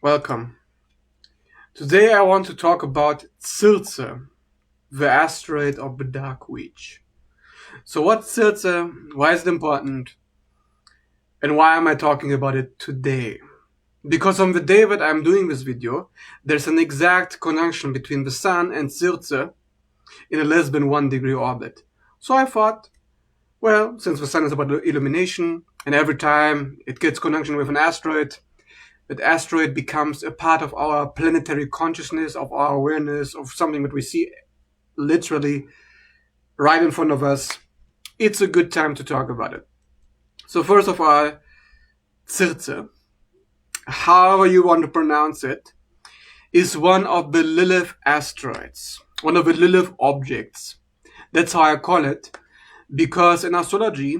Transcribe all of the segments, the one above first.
Welcome. Today I want to talk about Circe, the asteroid of the Dark Witch. So what's Circe? Why is it important? And why am I talking about it today? Because on the day that I'm doing this video, there's an exact conjunction between the Sun and Circe in a less than 1 degree orbit. So I thought, well, since the Sun is about illumination, and every time it gets conjunction with an asteroid, that asteroid becomes a part of our planetary consciousness, of our awareness, of something that we see literally right in front of us. It's a good time to talk about it. So first of all, Circe, however you want to pronounce it, is one of the Lilith asteroids, one of the Lilith objects. That's how I call it, because in astrology,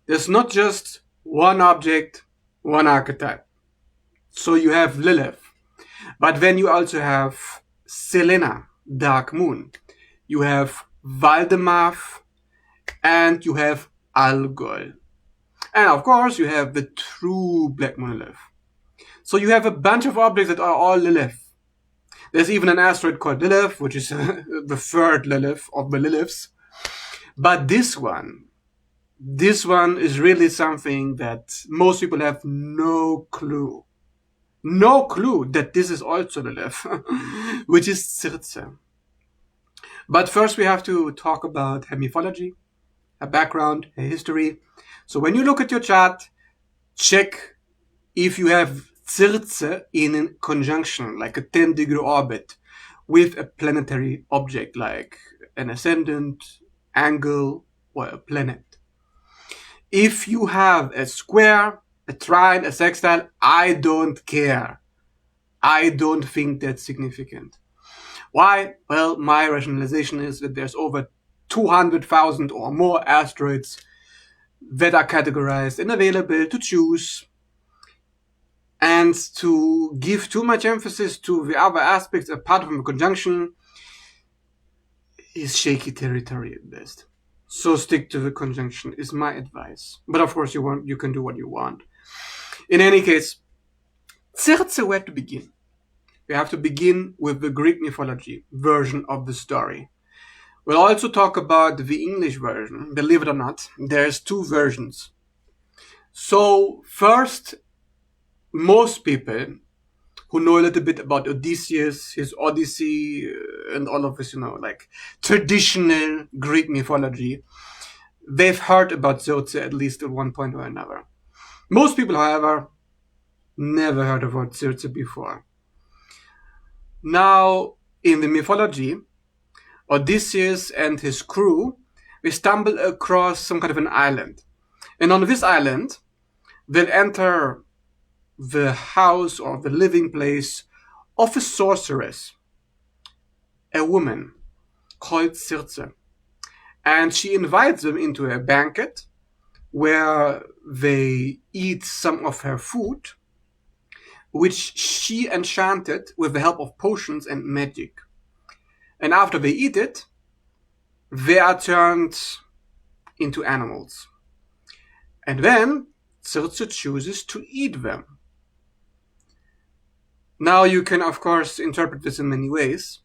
there's not just one object, one archetype. So you have Lilith, but then you also have Selena, dark moon. You have Valdemar, and you have Algol. And of course, you have the true black monolith. So you have a bunch of objects that are all Lilith. There's even an asteroid called Lilith, which is the third Lilith of the Liliths. But this one is really something that most people have no clue that this is also Lilith, which is Circe. But first we have to talk about her mythology, her background, her history. So when you look at your chart, check if you have Circe in a conjunction, like a 10-degree orbit, with a planetary object like an ascendant, angle, or a planet. If you have a square, a trine, a sextile, I don't care. I don't think that's significant. Why? Well, my rationalization is that there's over 200,000 or more asteroids that are categorized and available to choose. And to give too much emphasis to the other aspects apart from the conjunction is shaky territory at best. So stick to the conjunction is my advice. But of course you can do what you want. In any case, Circe, where to begin? We have to begin with the Greek mythology version of the story. We'll also talk about the English version. Believe it or not, there's two versions. So first, most people who know a little bit about Odysseus, his Odyssey, and all of this, like traditional Greek mythology, they've heard about Circe at least at one point or another. Most people, however, never heard about Circe before. Now, in the mythology, Odysseus and his crew, they stumble across some kind of an island. And on this island, they'll enter the house or the living place of a sorceress, a woman called Circe. And she invites them into a banquet where they eat some of her food, which she enchanted with the help of potions and magic. And after they eat it, they are turned into animals. And then Circe chooses to eat them. Now you can, of course, interpret this in many ways.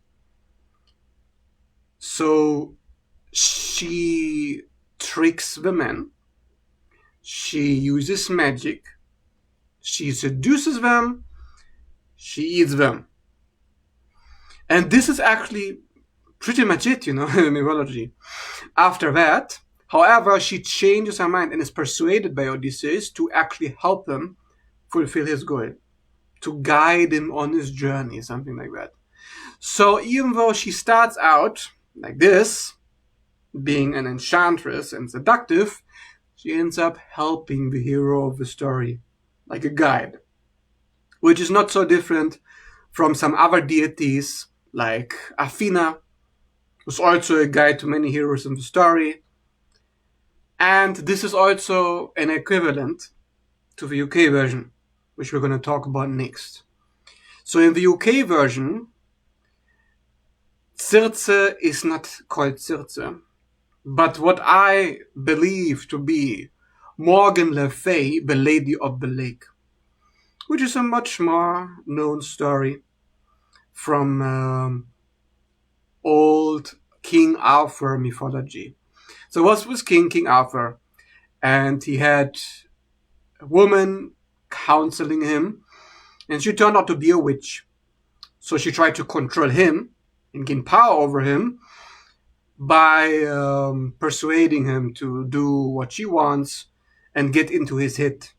So she tricks the men. She uses magic. She seduces them. She eats them. And this is actually pretty much it, in mythology. After that, however, she changes her mind and is persuaded by Odysseus to actually help him fulfill his goal, to guide him on his journey, something like that. So even though she starts out like this, being an enchantress and seductive, she ends up helping the hero of the story, like a guide, which is not so different from some other deities like Athena, who's also a guide to many heroes in the story. And this is also an equivalent to the UK version, which we're going to talk about next. So in the UK version, Circe is not called Circe, but what I believe to be Morgan Le Fay, the Lady of the Lake, which is a much more known story from old King Arthur mythology. So it was King Arthur, and he had a woman counseling him, and she turned out to be a witch. So she tried to control him and gain power over him by persuading him to do what she wants and get into his head.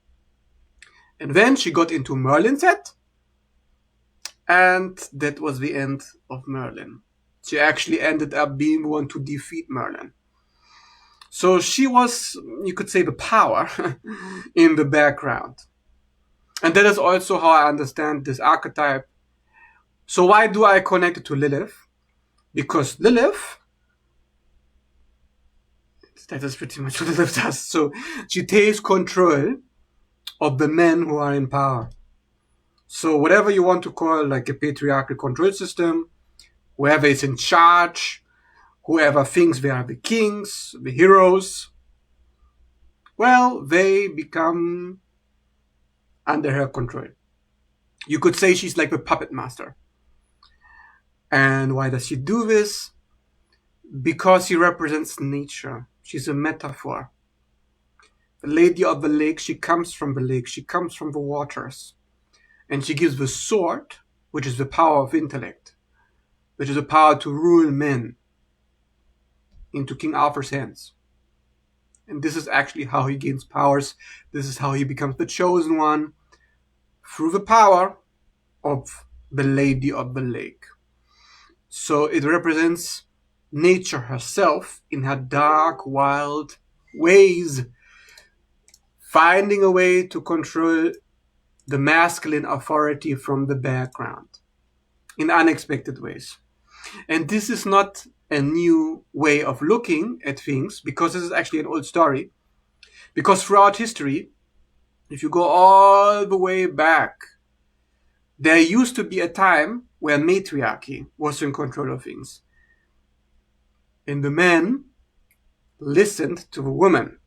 And then she got into Merlin's head, and that was the end of Merlin. She actually ended up being the one to defeat Merlin. So she was, you could say, the power in the background. And that is also how I understand this archetype. So why do I connect it to Lilith? Because Lilith, that is pretty much what Lilith does. So she takes control of the men who are in power. So whatever you want to call like a patriarchal control system, whoever is in charge, whoever thinks they are the kings, the heroes, well, they become under her control. You could say she's like the puppet master. And why does she do this? Because she represents nature. She's a metaphor. The Lady of the Lake, she comes from the lake, she comes from the waters. And she gives the sword, which is the power of intellect, which is the power to rule men, into King Arthur's hands. And this is actually how he gains powers. This is how he becomes the chosen one, through the power of the Lady of the Lake. So it represents nature herself in her dark, wild ways, finding a way to control the masculine authority from the background in unexpected ways. And this is not a new way of looking at things, because this is actually an old story. Because throughout history, if you go all the way back, there used to be a time where matriarchy was in control of things. And the men listened to the woman,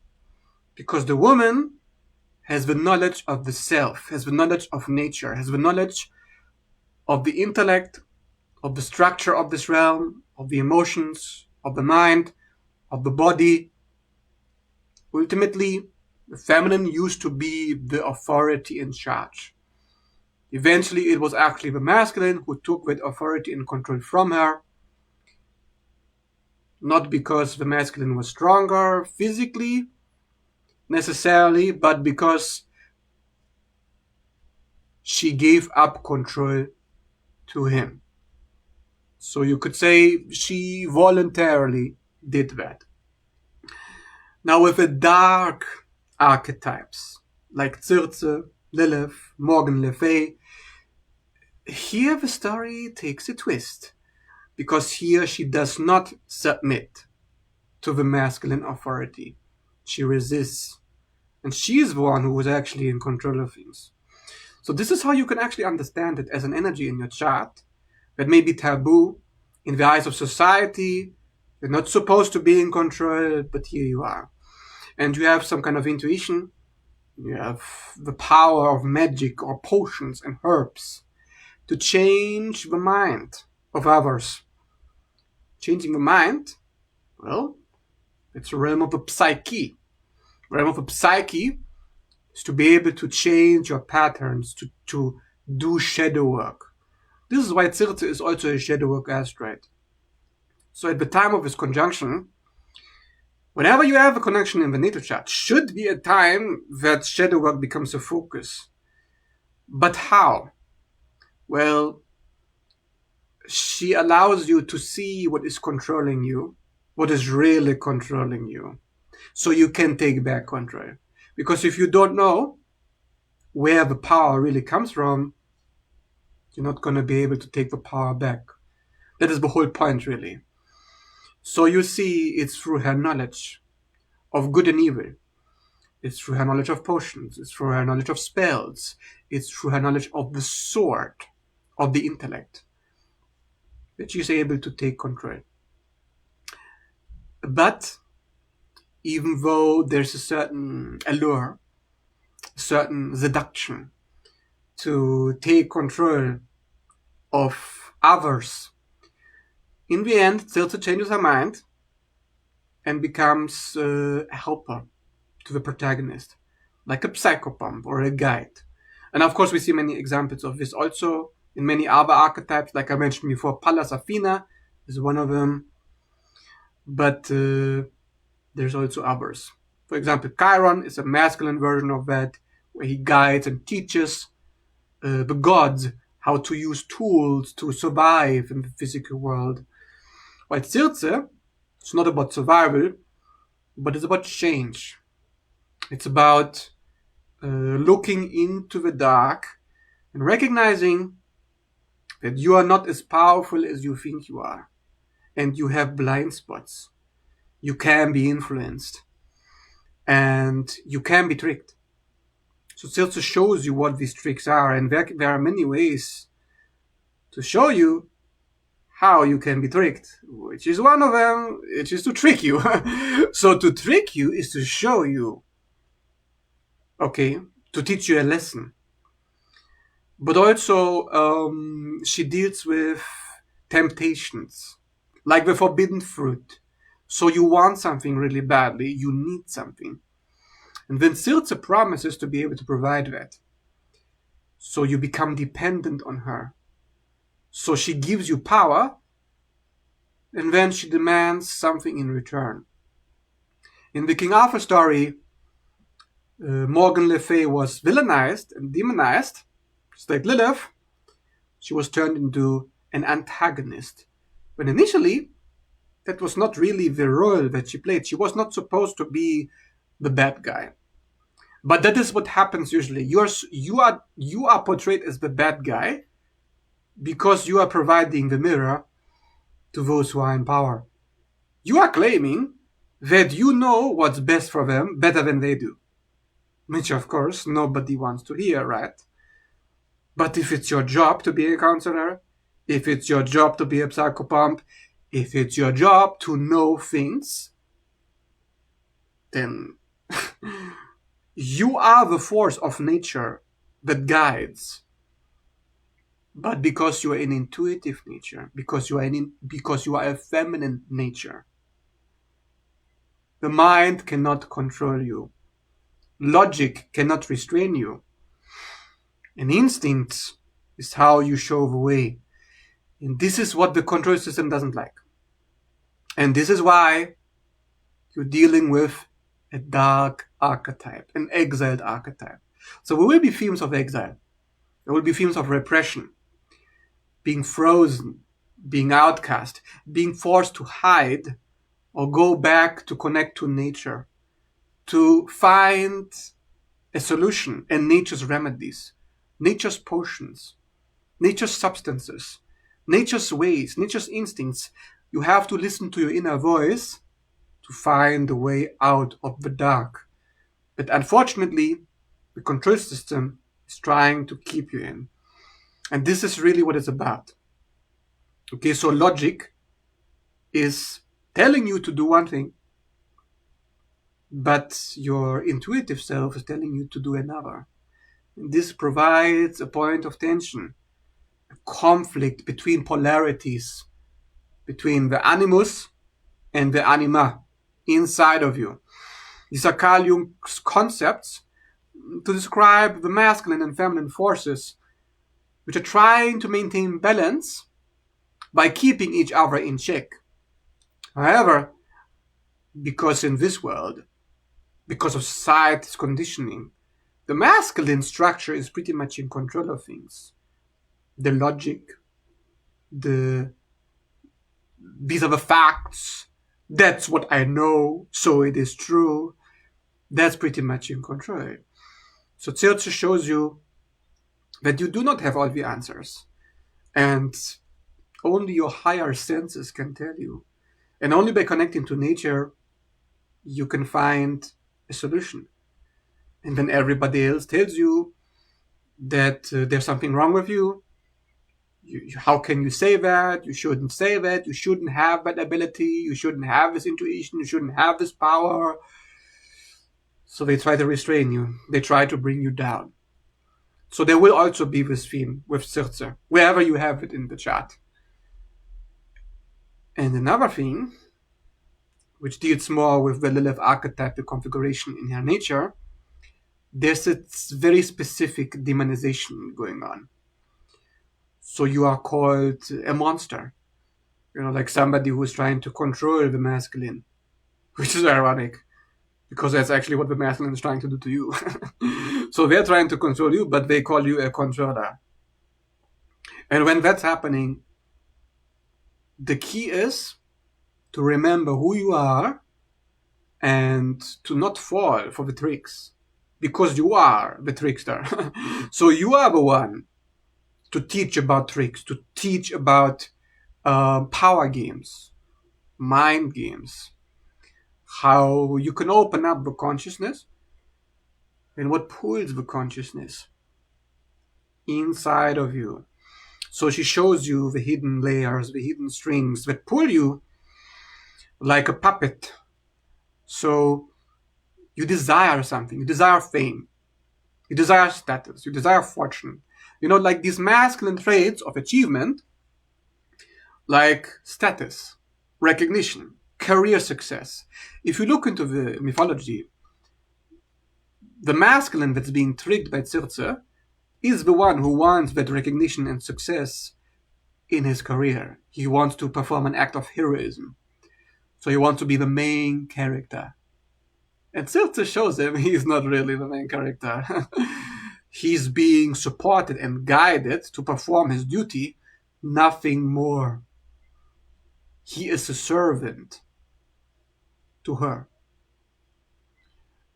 because the woman has the knowledge of the self, has the knowledge of nature, has the knowledge of the intellect, of the structure of this realm, of the emotions, of the mind, of the body. Ultimately, the feminine used to be the authority in charge. Eventually, it was actually the masculine who took that authority and control from her. Not because the masculine was stronger physically, necessarily, but because she gave up control to him. So you could say she voluntarily did that. Now with the dark archetypes, like Circe, Lilith, Morgan Le Fay, here the story takes a twist, because here she does not submit to the masculine authority. She resists, and she is the one who is actually in control of things. So this is how you can actually understand it as an energy in your chart that may be taboo in the eyes of society. You're not supposed to be in control, but here you are. And you have some kind of intuition. You have the power of magic or potions and herbs to change the mind of others. Changing the mind, well, it's a realm of the psyche. The realm of the psyche is to be able to change your patterns, to do shadow work. This is why Circe is also a shadow work asteroid. So at the time of this conjunction, whenever you have a connection in the natal chart, should be a time that shadow work becomes a focus. But how? Well, she allows you to see what is controlling you, what is really controlling you, so you can take back control. Because if you don't know where the power really comes from, you're not going to be able to take the power back. That is the whole point, really. So you see, it's through her knowledge of good and evil. It's through her knowledge of potions. It's through her knowledge of spells. It's through her knowledge of the sword, of the intellect, that she's able to take control. But even though there's a certain allure, a certain seduction to take control of others. In the end, Circe changes her mind and becomes a helper to the protagonist, like a psychopomp or a guide. And of course, we see many examples of this also in many other archetypes, like I mentioned before. Pallas Athena is one of them, but there's also others. For example, Chiron is a masculine version of that, where he guides and teaches the gods how to use tools to survive in the physical world. While Circe, it's not about survival, but it's about change. It's about looking into the dark and recognizing that you are not as powerful as you think you are, and you have blind spots. You can be influenced, and you can be tricked. So Circe shows you what these tricks are, and there are many ways to show you how you can be tricked, which is one of them, which is to trick you. So to trick you is to show you, okay, to teach you a lesson. But also, she deals with temptations, like the forbidden fruit. So you want something really badly, you need something. And then Circe promises to be able to provide that. So you become dependent on her. So she gives you power, and then she demands something in return. In the King Arthur story, Morgan Le Fay was villainized and demonized, just like Lilith. She was turned into an antagonist. When initially, that was not really the role that she played. She was not supposed to be the bad guy. But that is what happens usually. You are portrayed as the bad guy because you are providing the mirror to those who are in power. You are claiming that you know what's best for them better than they do. Which, of course, nobody wants to hear, right? But if it's your job to be a counselor, if it's your job to be a psychopomp, if it's your job to know things, then you are the force of nature that guides. But because you are an intuitive nature, because you are a feminine nature, the mind cannot control you. Logic cannot restrain you. And instinct is how you show the way. And this is what the control system doesn't like. And this is why you're dealing with a dark archetype, an exiled archetype. So there will be themes of exile. There will be themes of repression, being frozen, being outcast, being forced to hide or go back to connect to nature, to find a solution and nature's remedies, nature's potions, nature's substances, nature's ways, nature's instincts. You have to listen to your inner voice to find the way out of the dark. But unfortunately, the control system is trying to keep you in. And this is really what it's about. Okay, so logic is telling you to do one thing, but your intuitive self is telling you to do another. And this provides a point of tension, a conflict between polarities, between the animus and the anima inside of you. These are Carl Jung's concepts to describe the masculine and feminine forces, which are trying to maintain balance by keeping each other in check. However, because in this world, because of society's conditioning, the masculine structure is pretty much in control of things. The logic, these are the facts, that's what I know, so it is true. That's pretty much in control. So Circe shows you that you do not have all the answers. And only your higher senses can tell you. And only by connecting to nature, you can find a solution. And then everybody else tells you that there's something wrong with you. How can you say that? You shouldn't say that. You shouldn't have that ability. You shouldn't have this intuition. You shouldn't have this power. So they try to restrain you. They try to bring you down. So there will also be this theme with Circe, wherever you have it in the chart. And another thing, which deals more with the Lilith archetype, the configuration in her nature, there's a very specific demonization going on. So you are called a monster, like somebody who's trying to control the masculine, which is ironic, because that's actually what the masculine is trying to do to you. So they're trying to control you, but they call you a controller. And when that's happening, the key is to remember who you are and to not fall for the tricks, because you are the trickster. So you are the one to teach about tricks, to teach about power games, mind games, how you can open up the consciousness and what pulls the consciousness inside of you. So she shows you the hidden layers, the hidden strings that pull you like a puppet. So you desire something, you desire fame, you desire status, you desire fortune. Like these masculine traits of achievement, like status, recognition, career success. If you look into the mythology, the masculine that's being tricked by Circe is the one who wants that recognition and success in his career. He wants to perform an act of heroism. So he wants to be the main character. And Circe shows him he's not really the main character. He's being supported and guided to perform his duty, nothing more. He is a servant to her.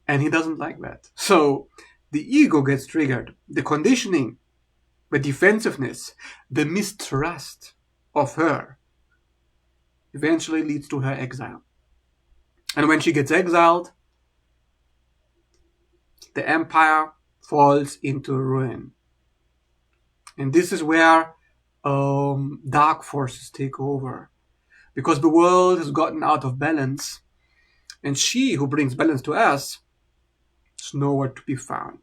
And he doesn't like that. So the ego gets triggered. The conditioning, the defensiveness, the mistrust of her eventually leads to her exile. And when she gets exiled, the empire falls into ruin. And this is where dark forces take over. Because the world has gotten out of balance, and she who brings balance to us is nowhere to be found.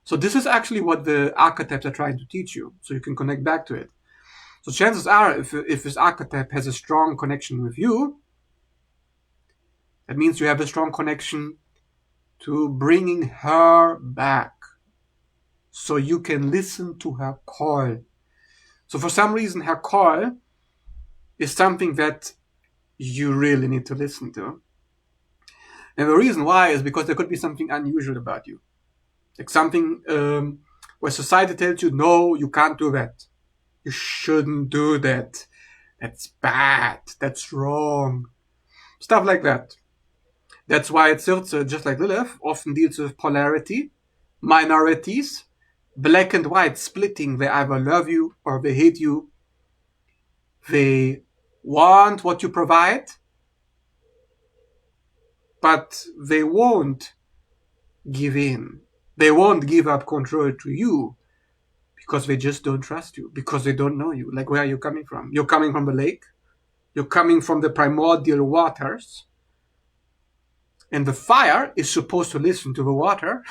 So this is actually what the archetypes are trying to teach you, so you can connect back to it. So chances are, if this archetype has a strong connection with you, that means you have a strong connection to bringing her back, so you can listen to her call. So for some reason, her call is something that you really need to listen to. And the reason why is because there could be something unusual about you. Like something where society tells you, no, you can't do that. You shouldn't do that. That's bad. That's wrong. Stuff like that. That's why Circe, just like Lilith, often deals with polarity, minorities, black and white splitting. They either love you or they hate you. They want what you provide, but they won't give in. They won't give up control to you because they just don't trust you, because they don't know you. Like, where are you coming from? You're coming from the lake. You're coming from the primordial waters. And the fire is supposed to listen to the water.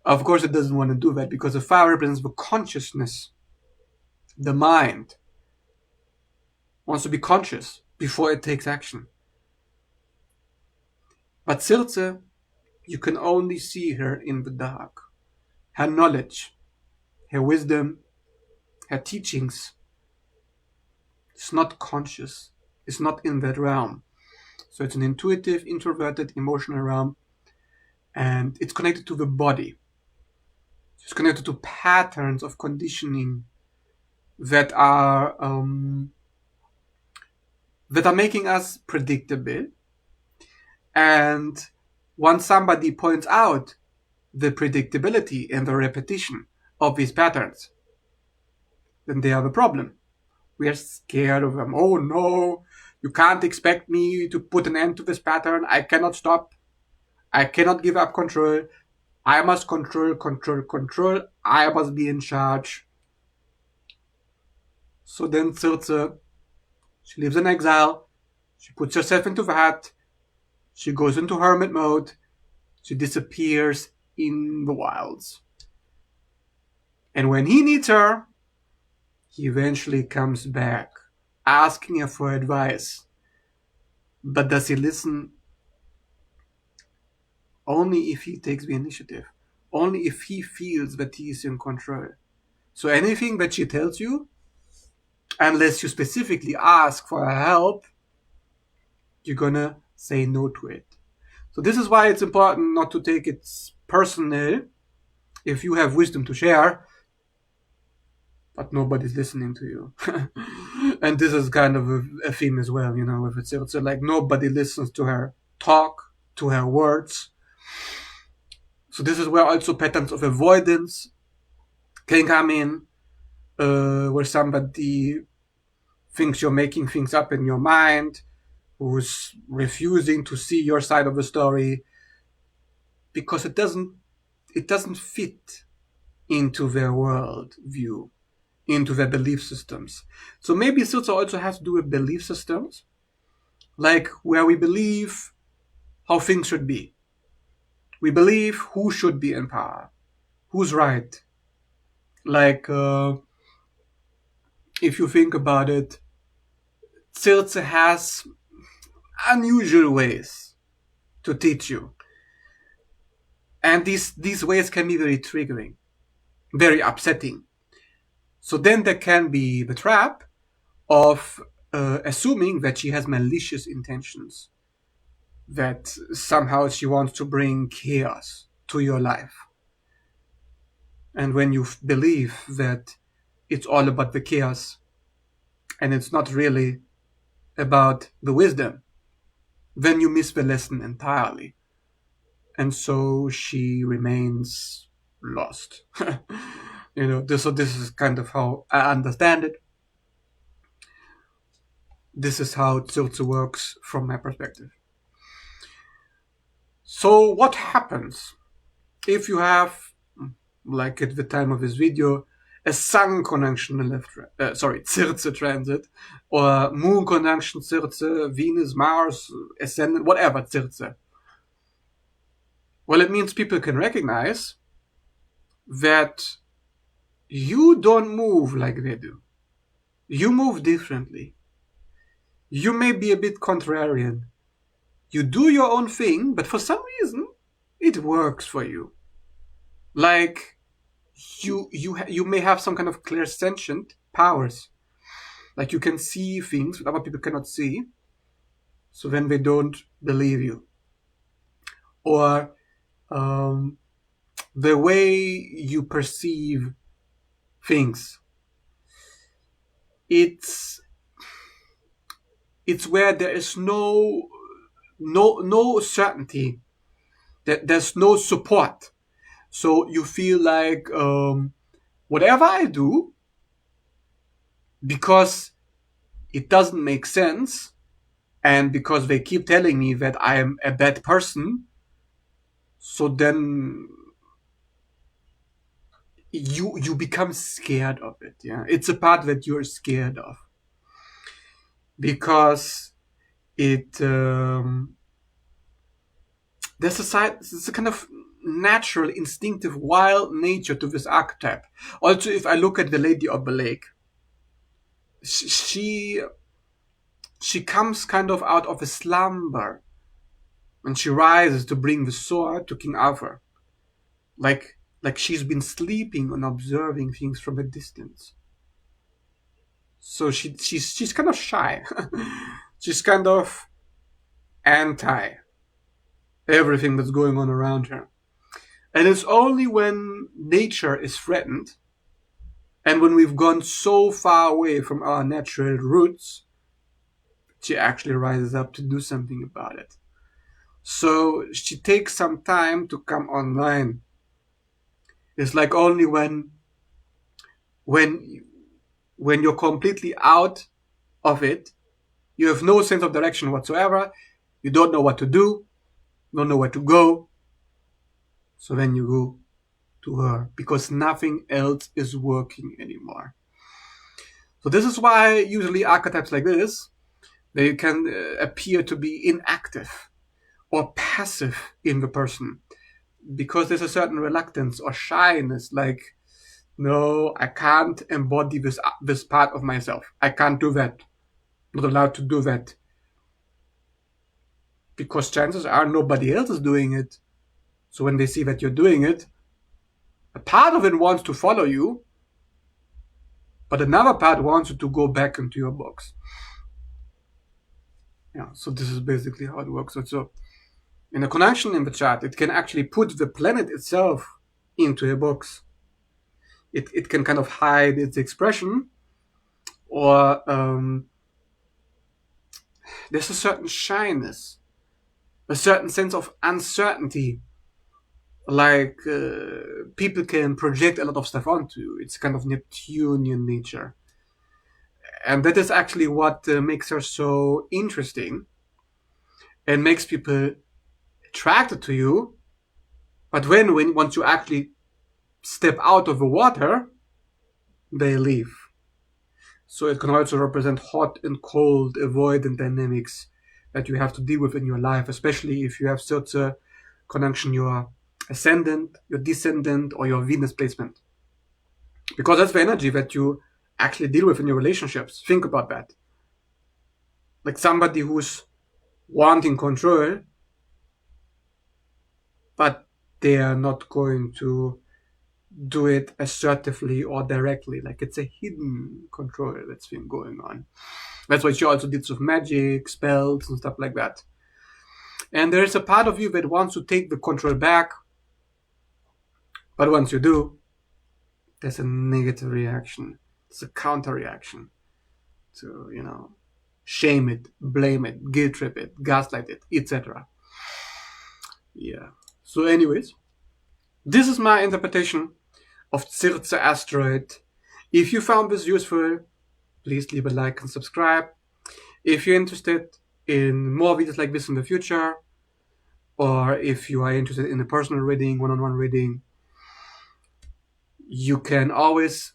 Of course, it doesn't want to do that because the fire represents the consciousness. The mind wants to be conscious before it takes action. But Circe, you can only see her in the dark. Her knowledge, her wisdom, her teachings, it's not conscious. It's not in that realm. So it's an intuitive, introverted, emotional realm. And it's connected to the body. It's connected to patterns of conditioning that are making us predictable. And once somebody points out the predictability and the repetition of these patterns, then they have a problem. We are scared of them. Oh no, you can't expect me to put an end to this pattern. I cannot stop. I cannot give up control. I must control. I must be in charge. So then Circe, she lives in exile. She puts herself into that. She goes into hermit mode. She disappears in the wilds. And when he needs her, he eventually comes back, asking her for advice. But does he listen? Only if he takes the initiative. Only if he feels that he is in control. So anything that she tells you, unless you specifically ask for her help, you're gonna say no to it. So this is why it's important not to take it personal if you have wisdom to share, but nobody's listening to you. And this is kind of a theme as well, with it. So like nobody listens to her talk, to her words. So this is where also patterns of avoidance can come in, where somebody thinks you're making things up in your mind, who's refusing to see your side of the story because it doesn't fit into their world view, into their belief systems. So maybe Silza also has to do with belief systems, like where we believe how things should be. We believe who should be in power, who's right. Like, if you think about it, Circe has unusual ways to teach you. And these ways can be very triggering, very upsetting. So then there can be the trap of assuming that she has malicious intentions, that somehow she wants to bring chaos to your life. And when you believe that it's all about the chaos and it's not really about the wisdom, then you miss the lesson entirely. And so she remains lost. So this is kind of how I understand it. This is how Circe works from my perspective. So what happens if you have, like at the time of this video, a Sun conjunction Circe transit, or Moon conjunction Circe, Venus, Mars, Ascendant, whatever Circe? Well, it means people can recognize that you don't move like they do. You move differently. You may be a bit contrarian. You do your own thing, but for some reason, it works for you. Like, you may have some kind of clairsentient powers. Like you can see things that other people cannot see. So then they don't believe you. Or the way you perceive things, it's where there is no certainty, that there's no support. So you feel like whatever I do, because it doesn't make sense, and because they keep telling me that I am a bad person, so then you become scared of it. Yeah, it's a part that you're scared of, because there's a kind of natural, instinctive, wild nature to this archetype. Also, if I look at the Lady of the Lake, she comes kind of out of a slumber, and she rises to bring the sword to King Arthur, like she's been sleeping and observing things from a distance. So she's kind of shy. She's kind of anti everything that's going on around her. And it's only when nature is threatened, and when we've gone so far away from our natural roots, she actually rises up to do something about it. So she takes some time to come online. It's like only when you're completely out of it, you have no sense of direction whatsoever, you don't know what to do, don't know where to go, so then you go to her, because nothing else is working anymore. So this is why usually archetypes like this, they can appear to be inactive or passive in the person, because there's a certain reluctance or shyness, like No, I can't embody this part of myself. I can't do that. Not allowed to do that. Because chances are nobody else is doing it. So when they see that you're doing it, a part of it wants to follow you, but another part wants you to go back into your box. Yeah, so this is basically how it works. So in a conjunction in the chart, it can actually put the planet itself into a box. It can kind of hide its expression, or there's a certain shyness, a certain sense of uncertainty. Like people can project a lot of stuff onto you. It's kind of Neptunian nature. And that is actually what makes her so interesting and makes people attracted to you. But when once you actually step out of the water, they leave. So it can also represent hot and cold, avoidant dynamics that you have to deal with in your life, especially if you have such a conjunction your ascendant, your descendant, or your Venus placement. Because that's the energy that you actually deal with in your relationships. Think about that. Like somebody who's wanting control, but they are not going to do it assertively or directly. Like it's a hidden control that's been going on. That's why she also deals with magic, spells, and stuff like that. And there is a part of you that wants to take the control back, but once you do, there's a negative reaction. It's a counter reaction to, shame it, blame it, guilt trip it, gaslight it, etc. Yeah. So anyways, this is my interpretation of Circe Asteroid. If you found this useful, please leave a like and subscribe. If you're interested in more videos like this in the future, or if you are interested in a personal reading, one-on-one reading, you can always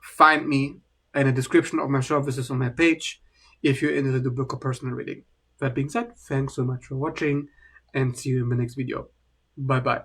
find me in the description of my services on my page if you're interested to book a personal reading. That being said, thanks so much for watching and see you in the next video. Bye bye.